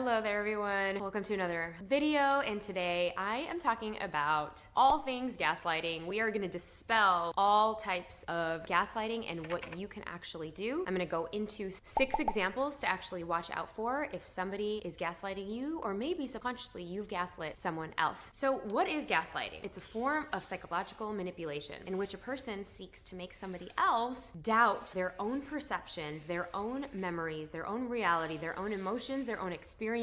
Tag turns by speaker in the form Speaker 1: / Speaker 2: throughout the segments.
Speaker 1: Hello there everyone, welcome to another video, and today I am talking about all things gaslighting. We are going to dispel all types of gaslighting and what you can actually do. I'm going to go into 6 examples to actually watch out for if somebody is gaslighting you, or maybe subconsciously you've gaslit someone else. So what is gaslighting? It's a form of psychological manipulation in which a person seeks to make somebody else doubt their own perceptions, their own memories, their own reality, their own emotions, their own experiences,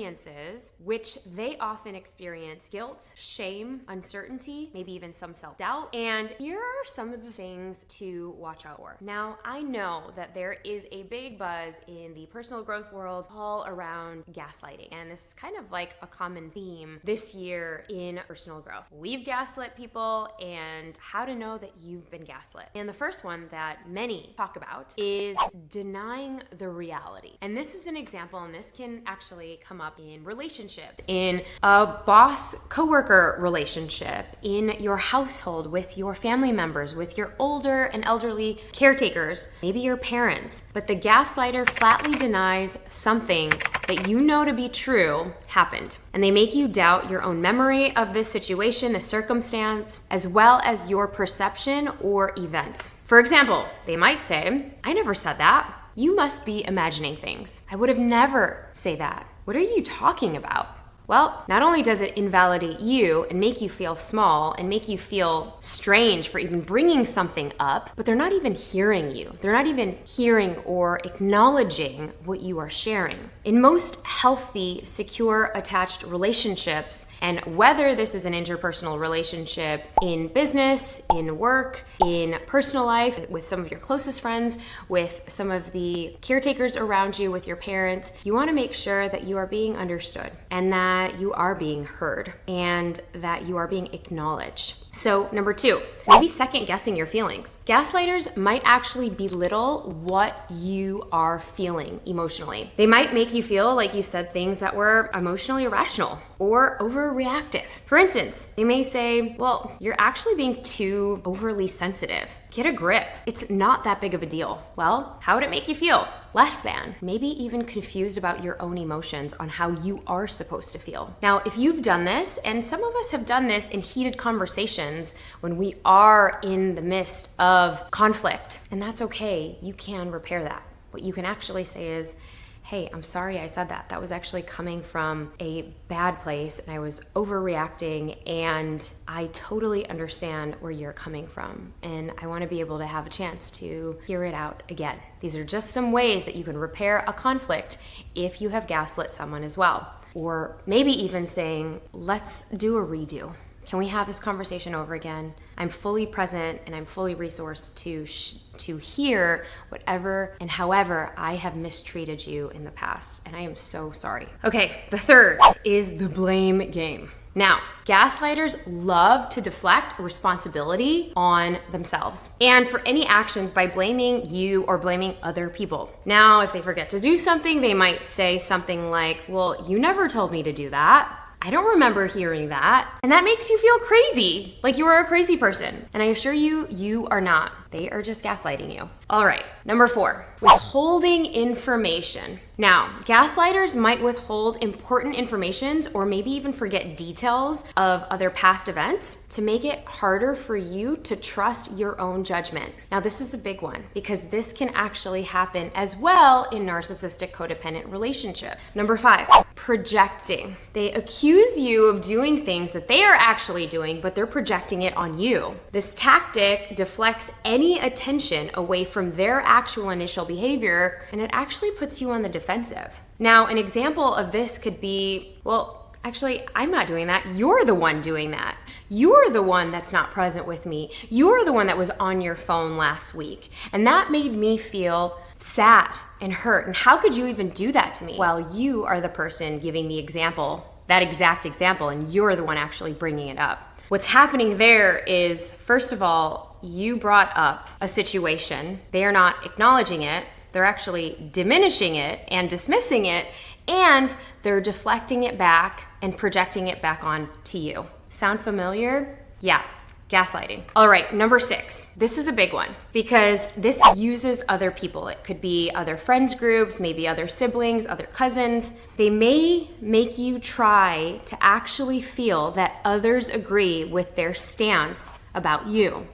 Speaker 1: which they often experience guilt, shame, uncertainty, maybe even some self-doubt. And here are some of the things to watch out for. Now, I know that there is a big buzz in the personal growth world all around gaslighting, and this is kind of like a common theme this year in personal growth. We've gaslit people and how to know that you've been gaslit. And the first one that many talk about is denying the reality. And this is an example, and this can actually come up in relationships, in a boss-coworker relationship, in your household, with your family members, with your older and elderly caretakers, maybe your parents. But the gaslighter flatly denies something that you know to be true happened. And they make you doubt your own memory of this situation, the circumstance, as well as your perception or events. For example, they might say, "I never said that. You must be imagining things. I would have never say that. What are you talking about?" Well, not only does it invalidate you and make you feel small and make you feel strange for even bringing something up, but they're not even hearing you. They're not even hearing or acknowledging what you are sharing. In most healthy, secure, attached relationships, and whether this is an interpersonal relationship in business, in work, in personal life, with some of your closest friends, with some of the caretakers around you, with your parents, you want to make sure that you are being understood and that you are being heard and that you are being acknowledged. So number 2, maybe second guessing your feelings. Gaslighters might actually belittle what you are feeling emotionally. They might make you feel like you said things that were emotionally irrational or overreactive. For instance, they may say, "Well, you're actually being too overly sensitive. Get a grip. It's not that big of a deal." Well, how would it make you feel? Less than. Maybe even confused about your own emotions on how you are supposed to feel. Now, if you've done this, and some of us have done this in heated conversations when we are in the midst of conflict, and that's okay. You can repair that. What you can actually say is, "Hey, I'm sorry I said that. That was actually coming from a bad place and I was overreacting, and I totally understand where you're coming from, and I want to be able to have a chance to hear it out again." These are just some ways that you can repair a conflict if you have gaslit someone as well. Or maybe even saying, "Let's do a redo. Can we have this conversation over again? I'm fully present and I'm fully resourced to hear whatever and however I have mistreated you in the past, and I am so sorry." Okay, the third is the blame game. Now, gaslighters love to deflect responsibility on themselves and for any actions by blaming you or blaming other people. Now, if they forget to do something, they might say something like, "Well, you never told me to do that. I don't remember hearing that." And that makes you feel crazy, like you are a crazy person. And I assure you, you are not. They are just gaslighting you. All right, number 4, withholding information. Now, gaslighters might withhold important information or maybe even forget details of other past events to make it harder for you to trust your own judgment. Now, this is a big one because this can actually happen as well in narcissistic codependent relationships. Number 5, projecting. They accuse you of doing things that they are actually doing, but they're projecting it on you. This tactic deflects any attention away from their actual initial behavior, and it actually puts you on the defensive. Now, an example of this could be, "Well, actually, I'm not doing that. You're the one doing that. You're the one that's not present with me. You're the one that was on your phone last week. And that made me feel sad and hurt. And how could you even do that to me?" Well, you are the person giving the example, that exact example, and you're the one actually bringing it up. What's happening there is, first of all, you brought up a situation. They are not acknowledging it. They're actually diminishing it and dismissing it, and they're deflecting it back and projecting it back on to you. Sound familiar? Yeah. Gaslighting. All right, number 6. This is a big one because this uses other people. It could be other friends groups, maybe other siblings, other cousins. They may make you try to actually feel that others agree with their stance about you.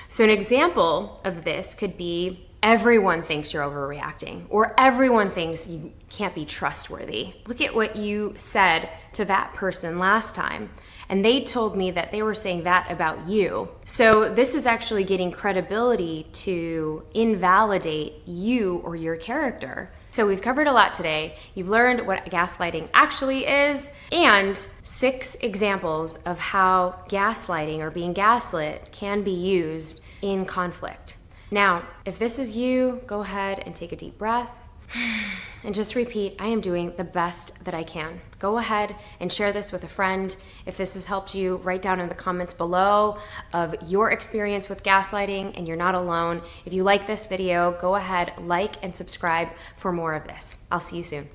Speaker 1: So an example of this could be everyone thinks you're overreacting, or everyone thinks you can't be trustworthy. Look at what you said to that person last time, and they told me that they were saying that about you. So this is actually getting credibility to invalidate you or your character. So we've covered a lot today. You've learned what gaslighting actually is and 6 examples of how gaslighting or being gaslit can be used in conflict. Now, if this is you, go ahead and take a deep breath and just repeat, I am doing the best that I can. Go ahead and share this with a friend. If this has helped you, write down in the comments below of your experience with gaslighting, and you're not alone. If you like this video, go ahead, like and subscribe for more of this. I'll see you soon.